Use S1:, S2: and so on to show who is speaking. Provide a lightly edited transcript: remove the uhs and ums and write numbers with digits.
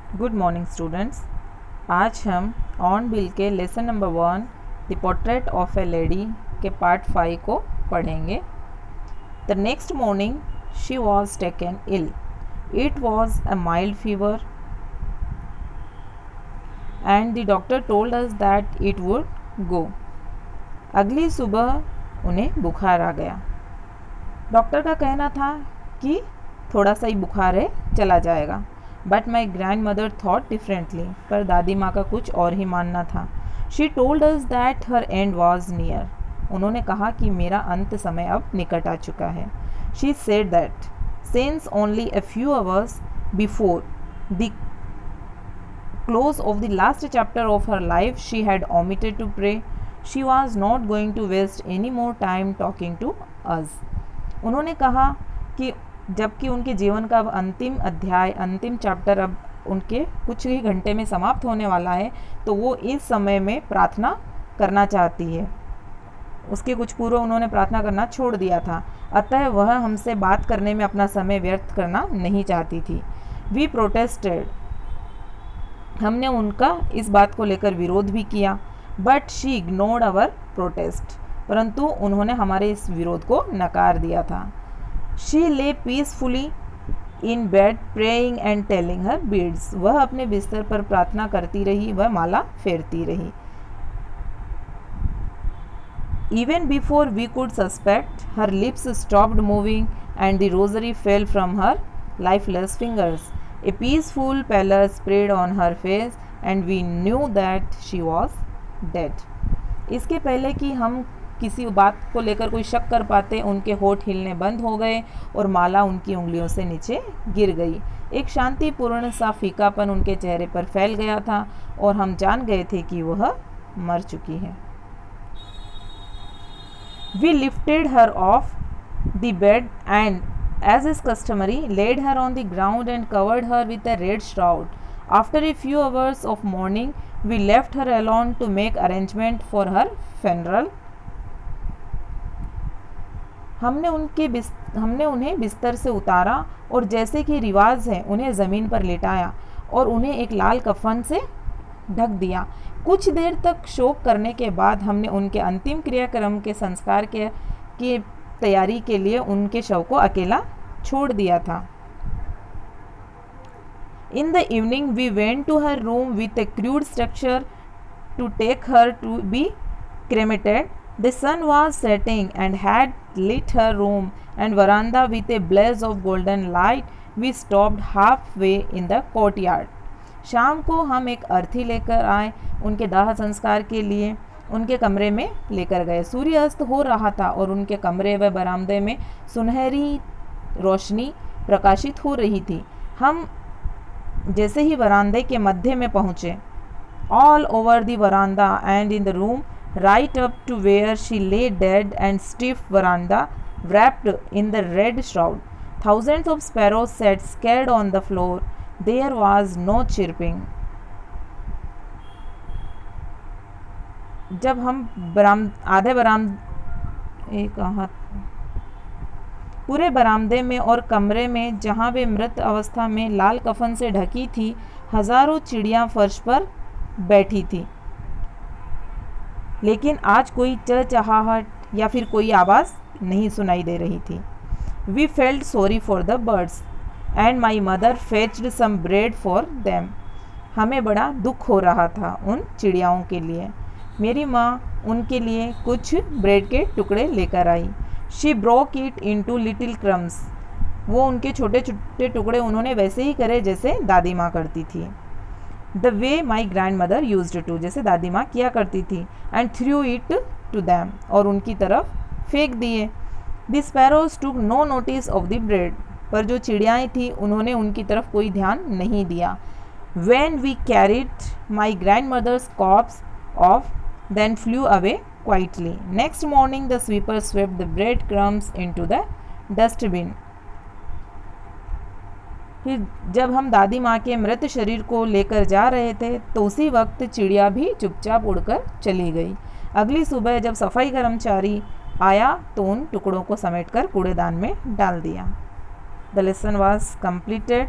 S1: Good morning students. आज हम hornbill के lesson number 1 the portrait of a lady के पार्ट 5 को पढ़ेंगे। The next morning she was taken ill. It was a mild fever and the doctor told us that it would go. अगली सुबह उन्हें बुखार आ गया। Doctor का कहना था कि थोड़ा सा ही बुखार है, चला जाएगा। But my grand mother thought differently. पर दादी माँ का कुछ और ही मानना था। She told us that her and was near. उन्होंने कहा कि मेरा अंत समय अब निकट आ चुका है। She said that since only a few hours before the close of the last chapter of her life she had omitted to pray. She was not going to waste any more time talking to us. उन्होंने कहा कि जबकि उनके जीवन का अब अंतिम अध्याय, अंतिम चैप्टर अब उनके कुछ ही घंटे में समाप्त होने वाला है, तो वो इस समय में प्रार्थना करना चाहती है। उसके कुछ पूर्व उन्होंने प्रार्थना करना छोड़ दिया था, अतः वह हमसे बात करने में अपना समय व्यर्थ करना नहीं चाहती थी। We protested. हमने उनका इस बात को लेकर विरोध भी किया। But she ignored our protest. परंतु उन्होंने हमारे इस विरोध को नकार दिया था। शी ले peacefully in bed praying and telling her beads. वह अपने बिस्तर पर प्रार्थना करती रही, वह माला फेरती रही। Even before we could suspect her lips stopped moving and the rosary fell from her lifeless fingers. A peaceful pallor spread on her face and we knew that she was dead. इसके पहले कि हम किसी बात को लेकर कोई शक कर पाते, उनके होठ हिलने बंद हो गए और माला उनकी उंगलियों से नीचे गिर गई। एक शांतिपूर्ण सा फीकापन उनके चेहरे पर फैल गया था और हम जान गए थे कि वह मर चुकी है। We lifted her off the bed and as is customary, laid her on the ground and covered her with a red shroud. After a few hours of mourning, we left her alone to make arrangement for her funeral. हमने उन्हें बिस्तर से उतारा और जैसे कि रिवाज है उन्हें ज़मीन पर लिटाया और उन्हें एक लाल कफन से ढक दिया। कुछ देर तक शोक करने के बाद हमने उनके अंतिम क्रियाक्रम के संस्कार के तैयारी के लिए उनके शव को अकेला छोड़ दिया था। In the evening we went to her room with a crude structure to take her to be cremated. The sun was setting and had lit her room and veranda with a blaze of golden light. We stopped halfway in the courtyard. शाम को हम एक अर्थी लेकर आए, उनके दाह संस्कार के लिए उनके कमरे में लेकर गए। सूर्य अस्त हो रहा था और उनके कमरे व बरामदे में सुनहरी रोशनी प्रकाशित हो रही थी। हम जैसे ही बरामदे के मध्य में पहुँचे, all over the veranda and in the room right up to where she lay dead and stiff veranda wrapped in the red shroud. Thousands of sparrows sat scared on the floor. There was no chirping. जब हम पूरे बरामदे में और कमरे में जहाँ वे मृत अवस्था में लाल कफन से ढकी थी, हजारों चिड़ियाँ फर्श पर बैठी थी, लेकिन आज कोई चहचहाहट या फिर कोई आवाज़ नहीं सुनाई दे रही थी। We felt sorry for the birds and my mother fetched some bread for them. हमें बड़ा दुख हो रहा था उन चिड़ियाओं के लिए। मेरी माँ उनके लिए कुछ ब्रेड के टुकड़े लेकर आई। She broke it into little crumbs. वो उनके छोटे छोटे टुकड़े उन्होंने वैसे ही करे जैसे दादी माँ करती थी। The way my grandmother used to, जैसे दादी माँ किया करती थी। And threw it to them, और उनकी तरफ फेंक दिए। The sparrows took no notice of the bread, पर जो चिड़ियाएँ थी उन्होंने उनकी तरफ कोई ध्यान नहीं दिया। When we carried my grandmother's corpse off, then flew away quietly. Next morning the sweeper swept the bread crumbs into the dustbin. फिर जब हम दादी माँ के मृत शरीर को लेकर जा रहे थे तो उसी वक्त चिड़िया भी चुपचाप उड़कर चली गई। अगली सुबह जब सफाई कर्मचारी आया तो उन टुकड़ों को समेटकर कूड़ेदान में डाल दिया। The lesson was completed.